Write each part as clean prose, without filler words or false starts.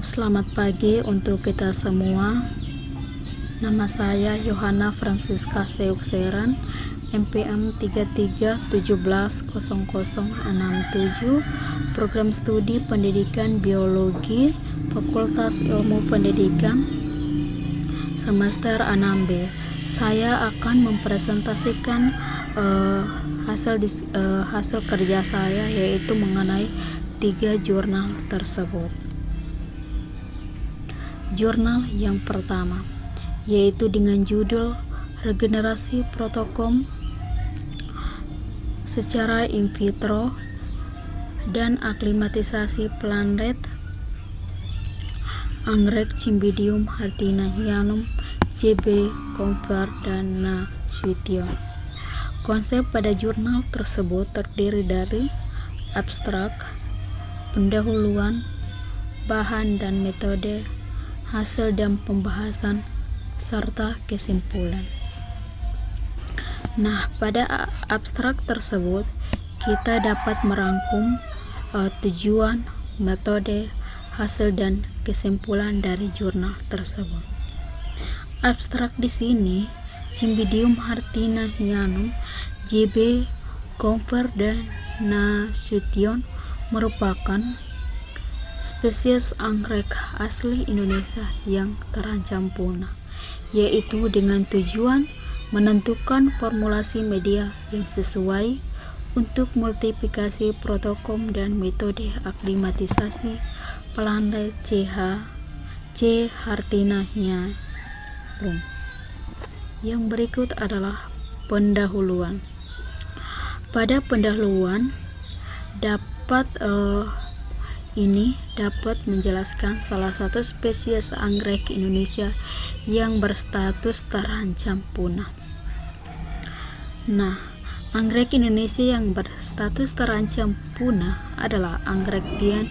Selamat pagi untuk kita semua. Nama saya Yohana Francisca Seuxeran, MPM 33170067, Program Studi Pendidikan Biologi, Fakultas Ilmu Pendidikan, semester 6B. Saya akan mempresentasikan hasil kerja saya, yaitu mengenai 3 jurnal tersebut. Jurnal yang pertama, yaitu dengan judul Regenerasi Protokol secara in vitro dan aklimatisasi planet anggrek Cymbidium hartinianum, JB Comfer dan Nasution. Konsep pada jurnal tersebut terdiri dari abstrak, pendahuluan, bahan dan metode, hasil dan pembahasan, serta kesimpulan. Nah, pada abstrak tersebut kita dapat merangkum tujuan, metode, hasil dan kesimpulan dari jurnal tersebut. Abstrak di sini, Cymbidium hartinianum, JB Comfer dan Nasution merupakan spesies anggrek asli Indonesia yang terancam punah, yaitu dengan tujuan menentukan formulasi media yang sesuai untuk multiplikasi protokol dan metode aklimatisasi planet C. hartinianum. Yang berikut adalah pendahuluan. Pada pendahuluan dapat menjelaskan salah satu spesies anggrek Indonesia yang berstatus terancam punah. Nah, anggrek Indonesia yang berstatus terancam punah adalah anggrek Dian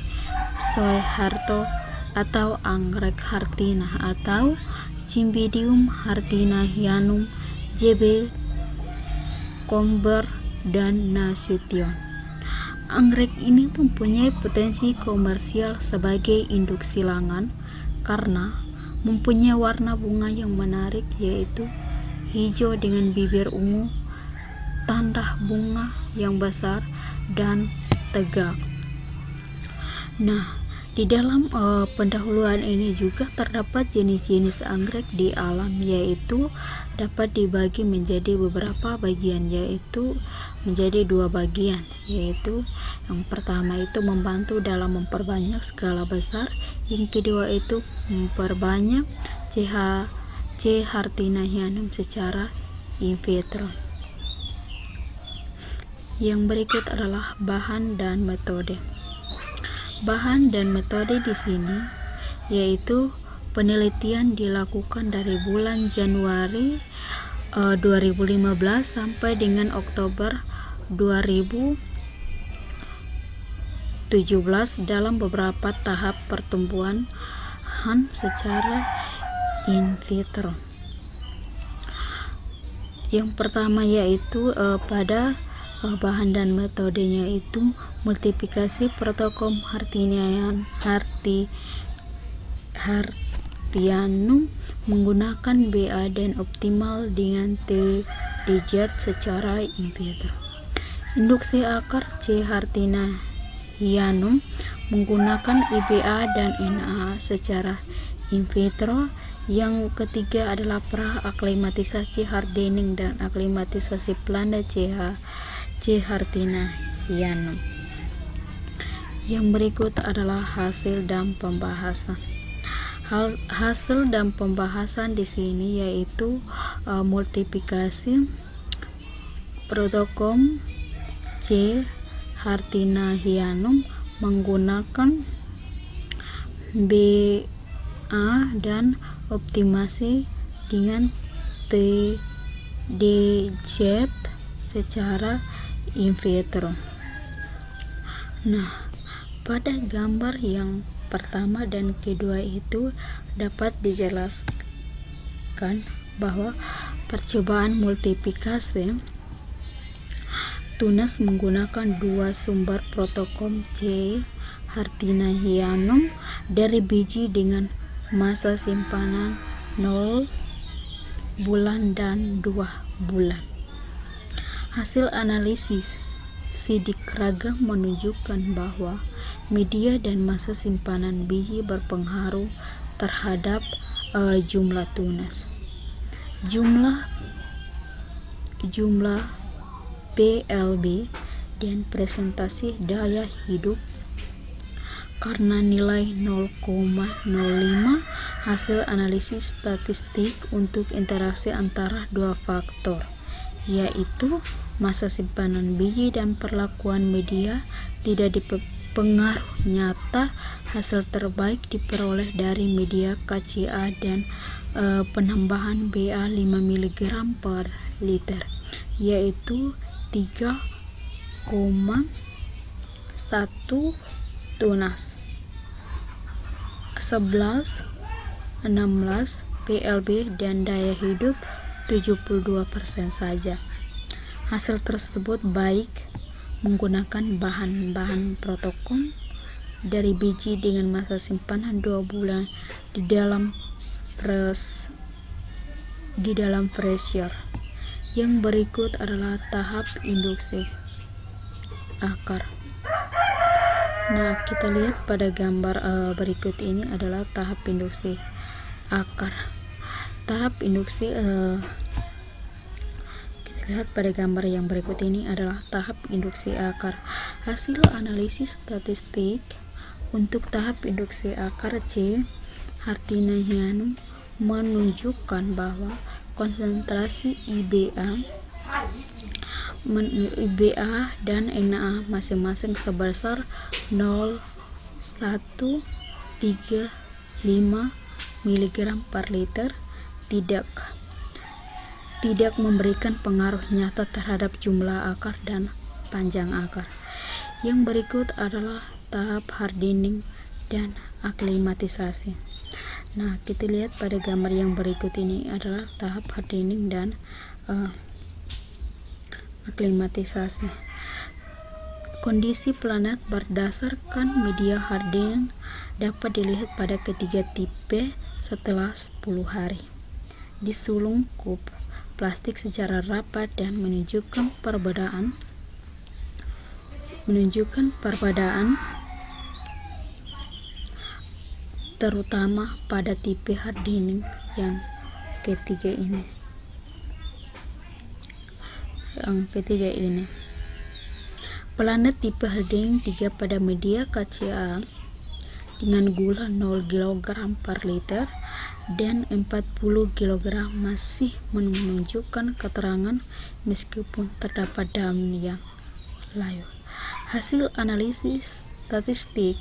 Soeharto atau anggrek hartina atau Cymbidium hartinianum, JB Comfer dan Nasution. Anggrek ini mempunyai potensi komersial sebagai induk silangan karena mempunyai warna bunga yang menarik, yaitu hijau dengan bibir ungu, tanda bunga yang besar dan tegak. Nah, di dalam pendahuluan ini juga terdapat jenis-jenis anggrek di alam, yaitu dapat dibagi menjadi beberapa bagian, yaitu menjadi 2 bagian, yaitu yang pertama itu membantu dalam memperbanyak skala besar, yang kedua itu memperbanyak C. hartinianum secara in vitro. Yang berikut adalah bahan dan metode. Bahan dan metode di sini yaitu penelitian dilakukan dari bulan Januari 2015 sampai dengan Oktober 2017 dalam beberapa tahap pertumbuhan secara in vitro. Yang pertama yaitu pada bahan dan metodenya itu multiplikasi protokol hartinianum menggunakan BA dan optimal dengan TDZ secara in vitro. Induksi akar C. hartinianum menggunakan IBA dan NA secara in vitro. Yang ketiga adalah pra-aklimatisasi hardening dan aklimatisasi planet C. hartinianum. Yang berikut adalah hasil dan pembahasan. Hasil dan pembahasan di sini yaitu multiplikasi protokol C. hartinianum menggunakan BA dan optimasi dengan TDZ secara in vitro. Nah, pada gambar yang pertama dan kedua itu dapat dijelaskan bahwa percobaan multiplikasi tunas menggunakan 2 sumber protokol C. Hartinahianum dari biji dengan masa simpanan 0 bulan dan 2 bulan. Hasil analisis sidik ragam menunjukkan bahwa media dan masa simpanan biji berpengaruh terhadap jumlah tunas. Jumlah PLB dan presentasi daya hidup karena nilai 0,05 hasil analisis statistik untuk interaksi antara dua faktor, yaitu masa simpanan biji dan perlakuan media tidak dipengaruh nyata. Hasil terbaik diperoleh dari media KCA dan penambahan BA 5 mg per liter, yaitu 3,1 tunas. 11, 16 PLB dan daya hidup 72% saja. Hasil tersebut baik menggunakan bahan-bahan protokom dari biji dengan masa simpanan 2 bulan di dalam freezer. Yang berikut adalah tahap induksi akar. Nah, kita lihat pada gambar berikut ini adalah tahap induksi akar. Tahap induksi kita lihat pada gambar yang berikut ini adalah tahap induksi akar. Hasil analisis statistik untuk tahap induksi akar C. Hartinahianum menunjukkan bahwa konsentrasi IBA dan Na masing-masing sebesar 0,135 mg per liter tidak memberikan pengaruh nyata terhadap jumlah akar dan panjang akar. Yang berikut adalah tahap hardening dan aklimatisasi. Nah, kita lihat pada gambar yang berikut ini adalah tahap hardening dan aklimatisasi. Kondisi planet berdasarkan media hardening dapat dilihat pada ketiga tipe setelah 10 hari. Disulung kup plastik secara rapat dan menunjukkan perbedaan terutama pada tipe hardening yang ketiga ini. Planet tipe hardening 3 pada media KCA dengan gula 0 kg per liter dan 40 kg masih menunjukkan keterangan meskipun terdapat daun yang layu. Hasil analisis statistik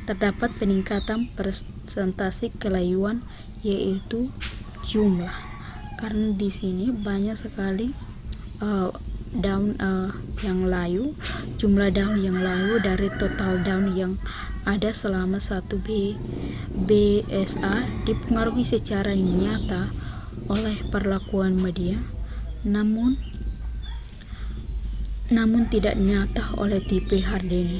terdapat peningkatan presentasi kelayuan, yaitu jumlah, karena di sini banyak sekali daun yang layu. Jumlah daun yang layu dari total daun yang ada selama 1 BSA dipengaruhi secara nyata oleh perlakuan media, namun tidak nyata oleh tipe hardening.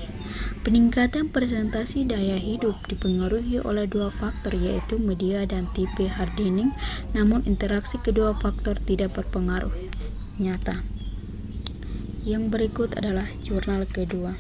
Peningkatan presentasi daya hidup dipengaruhi oleh dua faktor, yaitu media dan tipe hardening, namun interaksi kedua faktor tidak berpengaruh nyata. Yang berikut adalah jurnal kedua.